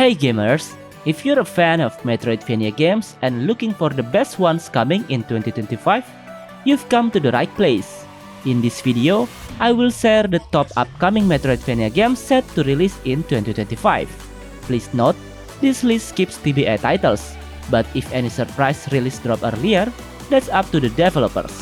Hey gamers! If you're a fan of Metroidvania games and looking for the best ones coming in 2025, you've come to the right place. In this video, I will share the top upcoming Metroidvania games set to release in 2025. Please note, this list skips TBA titles, but if any surprise release drop earlier, that's up to the developers.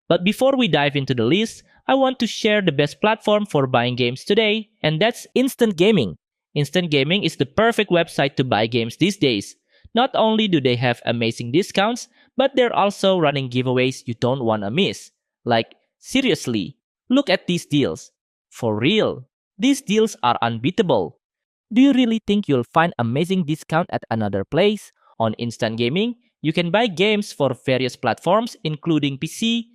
But before we dive into the list, I want to share the best platform for buying games today, and that's Instant Gaming. Instant Gaming is the perfect website to buy games these days. Not only do they have amazing discounts, but they're also running giveaways you don't wanna miss. Like, seriously, look at these deals. For real, these deals are unbeatable. Do you really think you'll find amazing discount at another place? On Instant Gaming, you can buy games for various platforms including PC,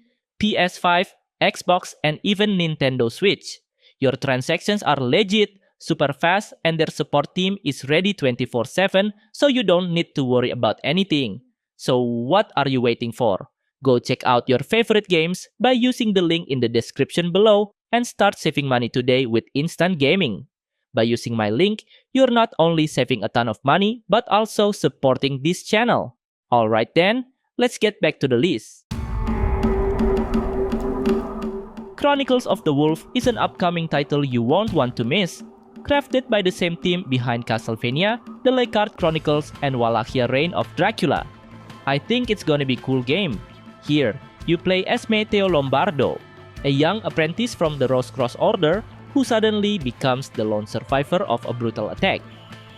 PS5, Xbox, and even Nintendo Switch. Your transactions are legit, super fast, and their support team is ready 24/7, so you don't need to worry about anything. So what are you waiting for? Go check out your favorite games by using the link in the description below and start saving money today with Instant Gaming. By using my link, you're not only saving a ton of money, but also supporting this channel. Alright then, let's get back to the list. Chronicles of the Wolf is an upcoming title you won't want to miss. Crafted by the same team behind Castlevania, the LUCID Chronicles, and Wallachia Reign of Dracula. I think it's gonna be a cool game. Here, you play as Matteo Lombardo, a young apprentice from the Rose Cross Order who suddenly becomes the lone survivor of a brutal attack.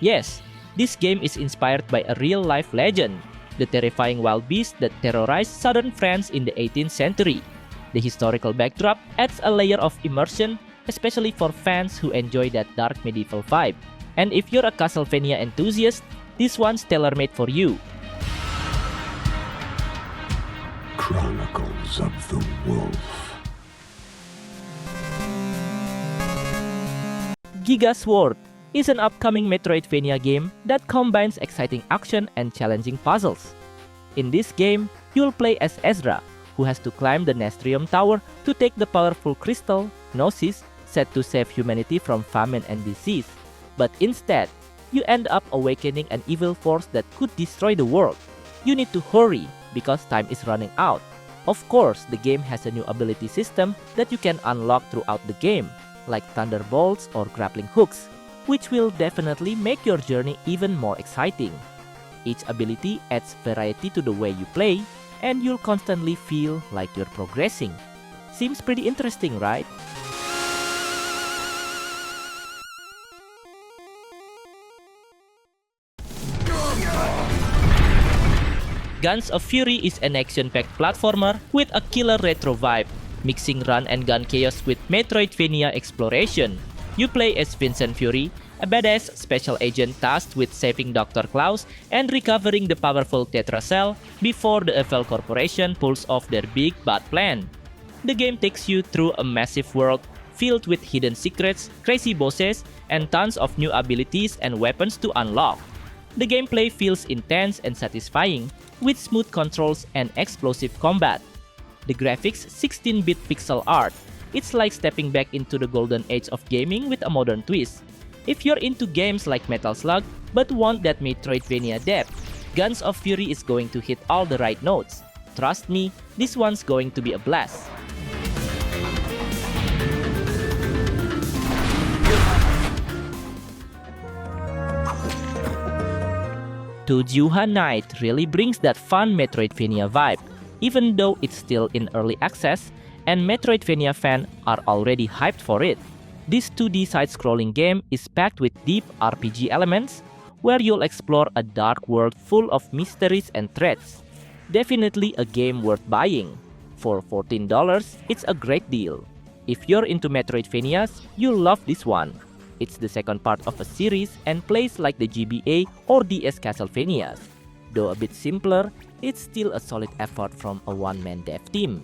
Yes, this game is inspired by a real-life legend, the terrifying wild beast that terrorized southern France in the 18th century. The historical backdrop adds a layer of immersion, especially for fans who enjoy that dark medieval vibe. And if you're a Castlevania enthusiast, this one's tailor-made for you. Chronicles of the Wolf. GIGASWORD is an upcoming Metroidvania game that combines exciting action and challenging puzzles. In this game, you'll play as Ezra, who has to climb the Nestrium Tower to take the powerful crystal, Gnosis, set to save humanity from famine and disease. But instead, you end up awakening an evil force that could destroy the world. You need to hurry because time is running out. Of course, the game has a new ability system that you can unlock throughout the game, like thunderbolts or grappling hooks, which will definitely make your journey even more exciting. Each ability adds variety to the way you play, and you'll constantly feel like you're progressing. Seems pretty interesting, right? Guns of Fury is an action-packed platformer with a killer retro vibe, mixing run and gun chaos with Metroidvania exploration. You play as Vincent Fury, a badass special agent tasked with saving Dr. Klaus and recovering the powerful Tetra Cell before the Evil Corporation pulls off their big bad plan. The game takes you through a massive world filled with hidden secrets, crazy bosses, and tons of new abilities and weapons to unlock. The gameplay feels intense and satisfying, with smooth controls and explosive combat. The graphics 16-bit pixel art. It's like stepping back into the golden age of gaming with a modern twist. If you're into games like Metal Slug but want that Metroidvania depth, Guns of Fury is going to hit all the right notes. Trust me, this one's going to be a blast. Toziuha Night really brings that fun Metroidvania vibe, even though it's still in early access, and Metroidvania fans are already hyped for it. This 2D side-scrolling game is packed with deep RPG elements, where you'll explore a dark world full of mysteries and threats. Definitely a game worth buying. For $14, it's a great deal. If you're into Metroidvanias, you'll love this one. It's the second part of a series and plays like the GBA or DS Castlevanias. Though a bit simpler, it's still a solid effort from a one-man dev team.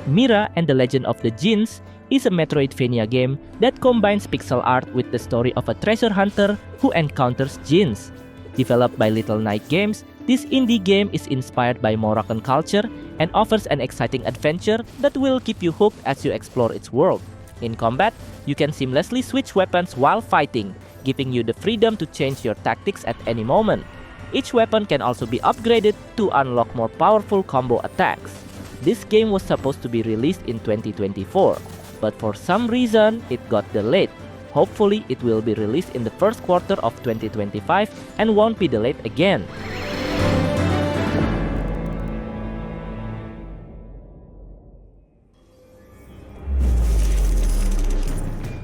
Mira and the Legend of the Djinns is a Metroidvania game that combines pixel art with the story of a treasure hunter who encounters Djinns. Developed by Little Night Games, This indie game is inspired by Moroccan culture and offers an exciting adventure that will keep you hooked as you explore its world. In combat, you can seamlessly switch weapons while fighting, giving you the freedom to change your tactics at any moment. Each weapon can also be upgraded to unlock more powerful combo attacks. This game was supposed to be released in 2024, but for some reason it got delayed. Hopefully it will be released in the first quarter of 2025 and won't be delayed again.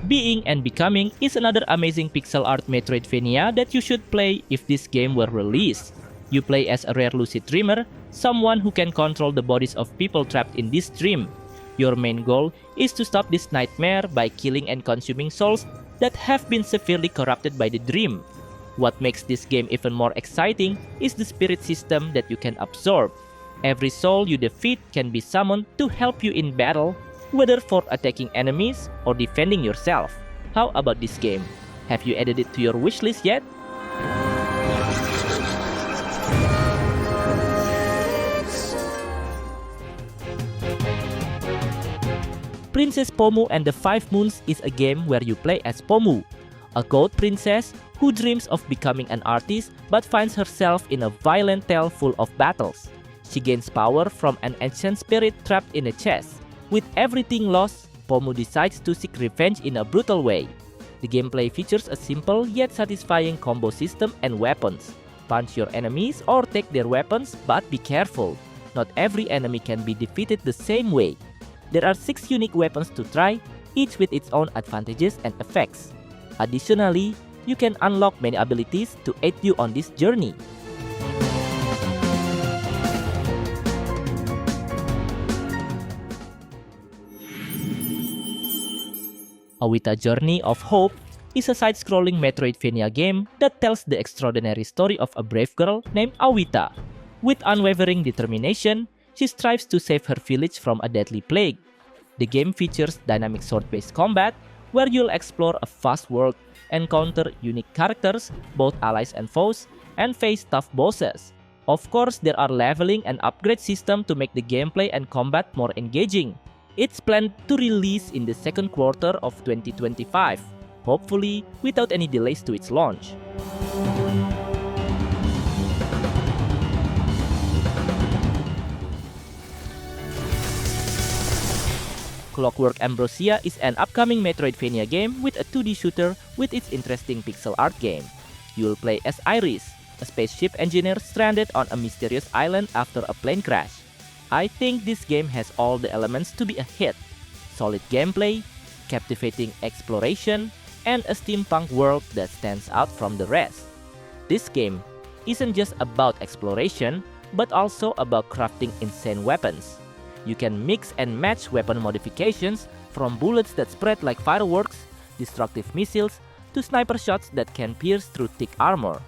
Being and Becoming is another amazing pixel art Metroidvania that you should play if this game were released. You play as a rare lucid dreamer, someone who can control the bodies of people trapped in this dream. Your main goal is to stop this nightmare by killing and consuming souls that have been severely corrupted by the dream. What makes this game even more exciting is the spirit system that you can absorb. Every soul you defeat can be summoned to help you in battle, whether for attacking enemies or defending yourself. How about this game? Have you added it to your wishlist yet? Princess Pomu and the Five Moons is a game where you play as Pomu, a goat princess who dreams of becoming an artist but finds herself in a violent tale full of battles. She gains power from an ancient spirit trapped in a chest. With everything lost, Pomu decides to seek revenge in a brutal way. The gameplay features a simple yet satisfying combo system and weapons. Punch your enemies or take their weapons, but be careful. Not every enemy can be defeated the same way. There are 6 unique weapons to try, each with its own advantages and effects. Additionally, you can unlock many abilities to aid you on this journey. Awita Journey of Hope is a side-scrolling Metroidvania game that tells the extraordinary story of a brave girl named Awita. With unwavering determination, she strives to save her village from a deadly plague. The game features dynamic sword-based combat, where you'll explore a vast world, encounter unique characters, both allies and foes, and face tough bosses. Of course, there are leveling and upgrade systems to make the gameplay and combat more engaging. It's planned to release in the second quarter of 2025, hopefully without any delays to its launch. Clockwork Ambrosia is an upcoming Metroidvania game with a 2D shooter with its interesting pixel art game. You'll play as Iris, a spaceship engineer stranded on a mysterious island after a plane crash. I think this game has all the elements to be a hit. Solid gameplay, captivating exploration, and a steampunk world that stands out from the rest. This game isn't just about exploration, but also about crafting insane weapons. You can mix and match weapon modifications from bullets that spread like fireworks, destructive missiles, to sniper shots that can pierce through thick armor.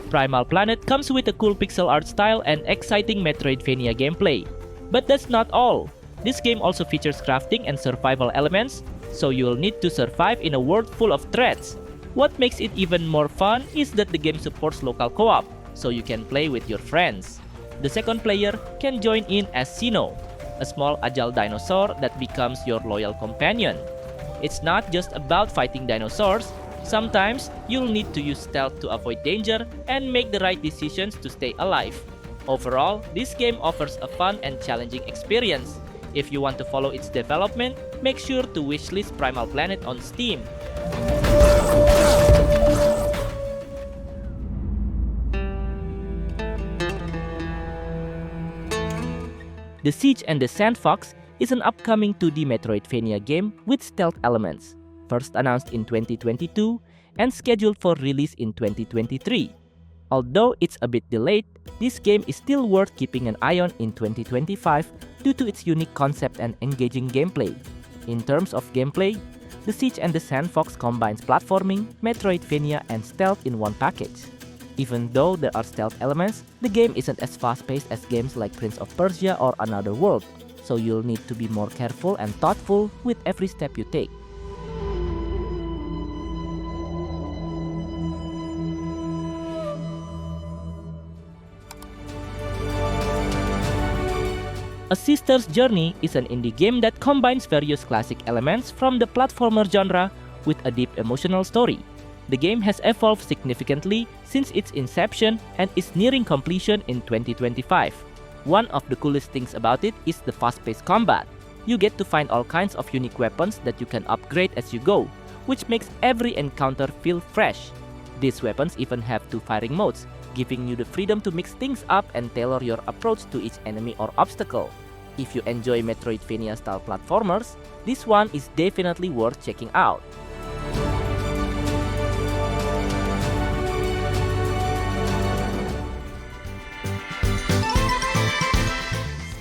Primal Planet comes with a cool pixel art style and exciting Metroidvania gameplay. But that's not all. This game also features crafting and survival elements, so you'll need to survive in a world full of threats. What makes it even more fun is that the game supports local co-op, so you can play with your friends. The second player can join in as Sino, a small agile dinosaur that becomes your loyal companion. It's not just about fighting dinosaurs. Sometimes you'll need to use stealth to avoid danger and make the right decisions to stay alive. Overall, this game offers a fun and challenging experience. If you want to follow its development, make sure to wishlist Primal Planet on Steam. The Siege and the Sandfox is an upcoming 2D Metroidvania game with stealth elements, first announced in 2022 and scheduled for release in 2023. Although it's a bit delayed, this game is still worth keeping an eye on in 2025 due to its unique concept and engaging gameplay. In terms of gameplay, The Siege and the Sandfox combines platforming, Metroidvania, and stealth in one package. Even though there are stealth elements, the game isn't as fast-paced as games like Prince of Persia or Another World. so you'll need to be more careful and thoughtful with every step you take. A Sister's Journey is an indie game that combines various classic elements from the platformer genre with a deep emotional story. The game has evolved significantly since its inception and is nearing completion in 2025. One of the coolest things about it is the fast-paced combat. You get to find all kinds of unique weapons that you can upgrade as you go, which makes every encounter feel fresh. These weapons even have two firing modes, giving you the freedom to mix things up and tailor your approach to each enemy or obstacle. If you enjoy Metroidvania-style platformers, this one is definitely worth checking out.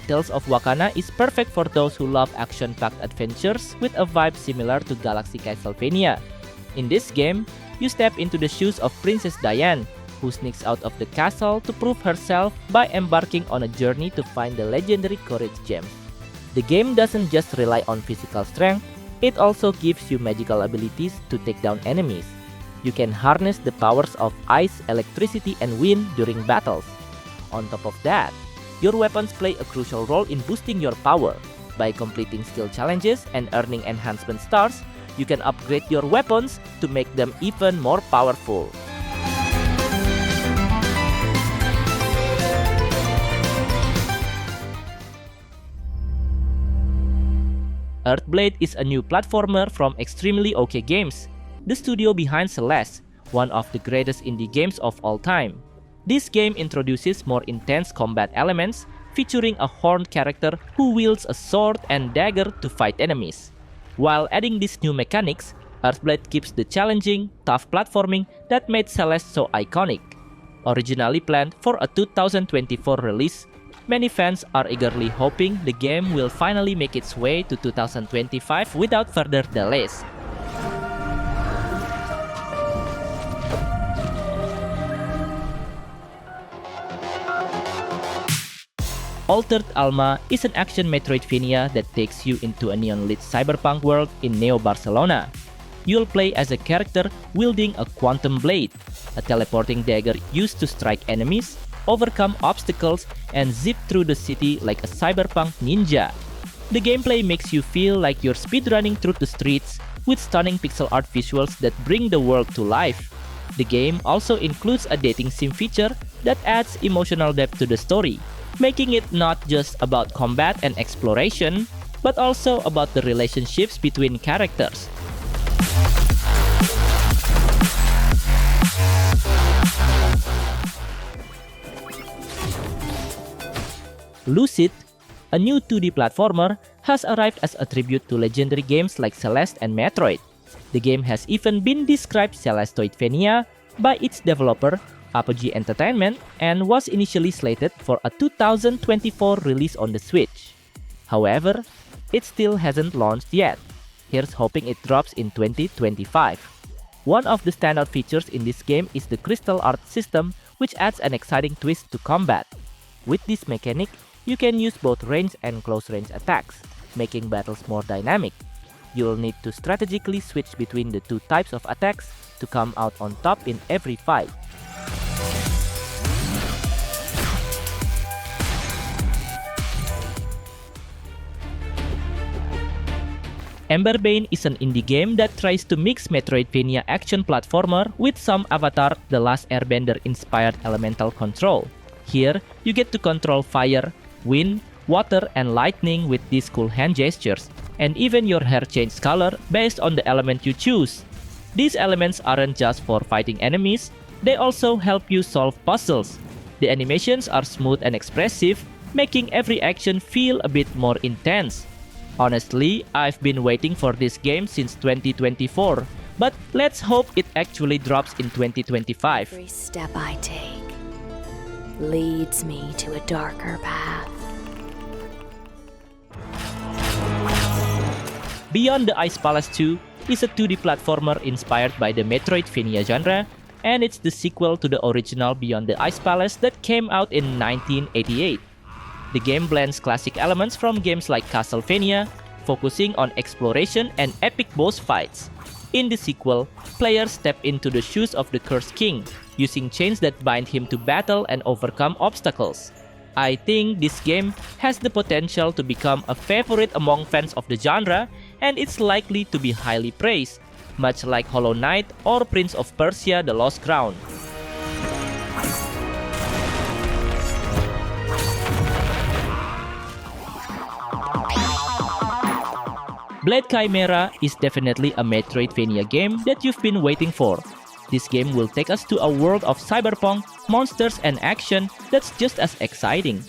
Tales of Wakana is perfect for those who love action-packed adventures with a vibe similar to Galaxy Castlevania. In this game, you step into the shoes of Princess Diane, who sneaks out of the castle to prove herself by embarking on a journey to find the legendary courage gem. The game doesn't just rely on physical strength, it also gives you magical abilities to take down enemies. You can harness the powers of ice, electricity, and wind during battles. On top of that, your weapons play a crucial role in boosting your power. By completing skill challenges and earning enhancement stars, you can upgrade your weapons to make them even more powerful. Earthblade is a new platformer from Extremely OK Games, the studio behind Celeste, one of the greatest indie games of all time. This game introduces more intense combat elements, featuring a horned character who wields a sword and dagger to fight enemies. While adding these new mechanics, Earthblade keeps the challenging, tough platforming that made Celeste so iconic. Originally planned for a 2024 release, many fans are eagerly hoping the game will finally make its way to 2025 without further delays. Altered Alma is an action Metroidvania that takes you into a neon-lit cyberpunk world in Neo Barcelona. You'll play as a character wielding a quantum blade, a teleporting dagger used to strike enemies, overcome obstacles, and zip through the city like a cyberpunk ninja. The gameplay makes you feel like you're speedrunning through the streets with stunning pixel art visuals that bring the world to life. The game also includes a dating sim feature that adds emotional depth to the story, making it not just about combat and exploration, but also about the relationships between characters. LUCID, a new 2D platformer, has arrived as a tribute to legendary games like Celeste and Metroid. The game has even been described Celestoidvania by its developer, Apogee Entertainment, and was initially slated for a 2024 release on the Switch. However, it still hasn't launched yet. Here's hoping it drops in 2025. One of the standout features in this game is the crystal art system, which adds an exciting twist to combat. With this mechanic, you can use both range and close range attacks, making battles more dynamic. You'll need to strategically switch between the two types of attacks to come out on top in every fight. Emberbane is an indie game that tries to mix Metroidvania action platformer with some Avatar The Last Airbender-inspired elemental control. Here, you get to control fire, wind, water, and lightning with these cool hand gestures, and even your hair changes color based on the element you choose. These elements aren't just for fighting enemies, they also help you solve puzzles. The animations are smooth and expressive, making every action feel a bit more intense. Honestly, I've been waiting for this game since 2024, but let's hope it actually drops in 2025. Every step I take leads me to a darker path. Beyond the Ice Palace 2 is a 2D platformer inspired by the Metroidvania genre, and it's the sequel to the original Beyond the Ice Palace that came out in 1988. The game blends classic elements from games like Castlevania, focusing on exploration and epic boss fights. In the sequel, players step into the shoes of the Cursed King, using chains that bind him to battle and overcome obstacles. I think this game has the potential to become a favorite among fans of the genre, and it's likely to be highly praised, much like Hollow Knight or Prince of Persia: The Lost Crown. Blade Chimera is definitely a Metroidvania game that you've been waiting for. This game will take us to a world of cyberpunk, monsters, and action that's just as exciting.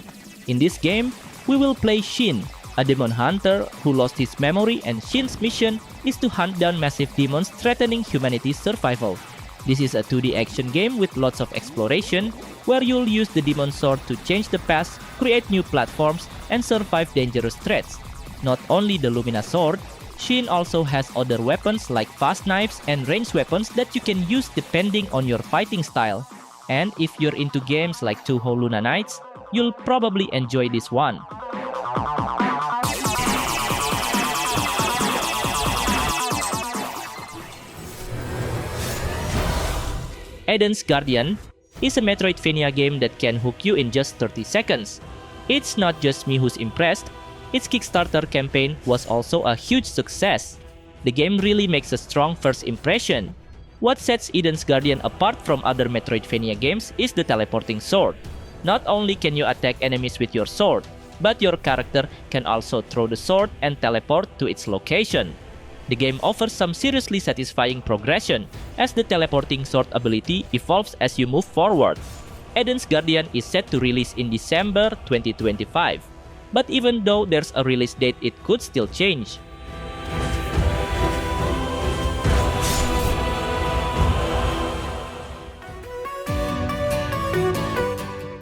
In this game, we will play Shin, a demon hunter who lost his memory, and Shin's mission is to hunt down massive demons threatening humanity's survival. This is a 2D action game with lots of exploration, where you'll use the demon sword to change the past, create new platforms, and survive dangerous threats. Not only the Lumina sword, Shin also has other weapons like fast knives and ranged weapons that you can use depending on your fighting style. And if you're into games like Touhou Luna Nights, you'll probably enjoy this one. Eden's Guardian is a Metroidvania game that can hook you in just 30 seconds. It's not just me who's impressed. Its Kickstarter campaign was also a huge success. The game really makes a strong first impression. What sets Eden's Guardian apart from other Metroidvania games is the teleporting sword. Not only can you attack enemies with your sword, but your character can also throw the sword and teleport to its location. The game offers some seriously satisfying progression, as the teleporting sword ability evolves as you move forward. Eden's Guardian is set to release in December 2025. But even though there's a release date, it could still change.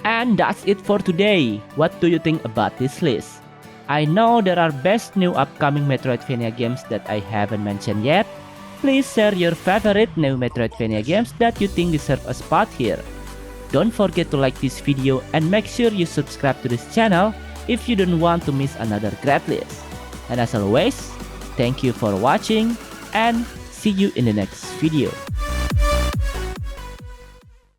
And that's it for today. What do you think about this list? I know there are best new upcoming Metroidvania games that I haven't mentioned yet. Please share your favorite new Metroidvania games that you think deserve a spot here. Don't forget to like this video and make sure you subscribe to this channel if you don't want to miss another great list. And as always, thank you for watching and see you in the next video.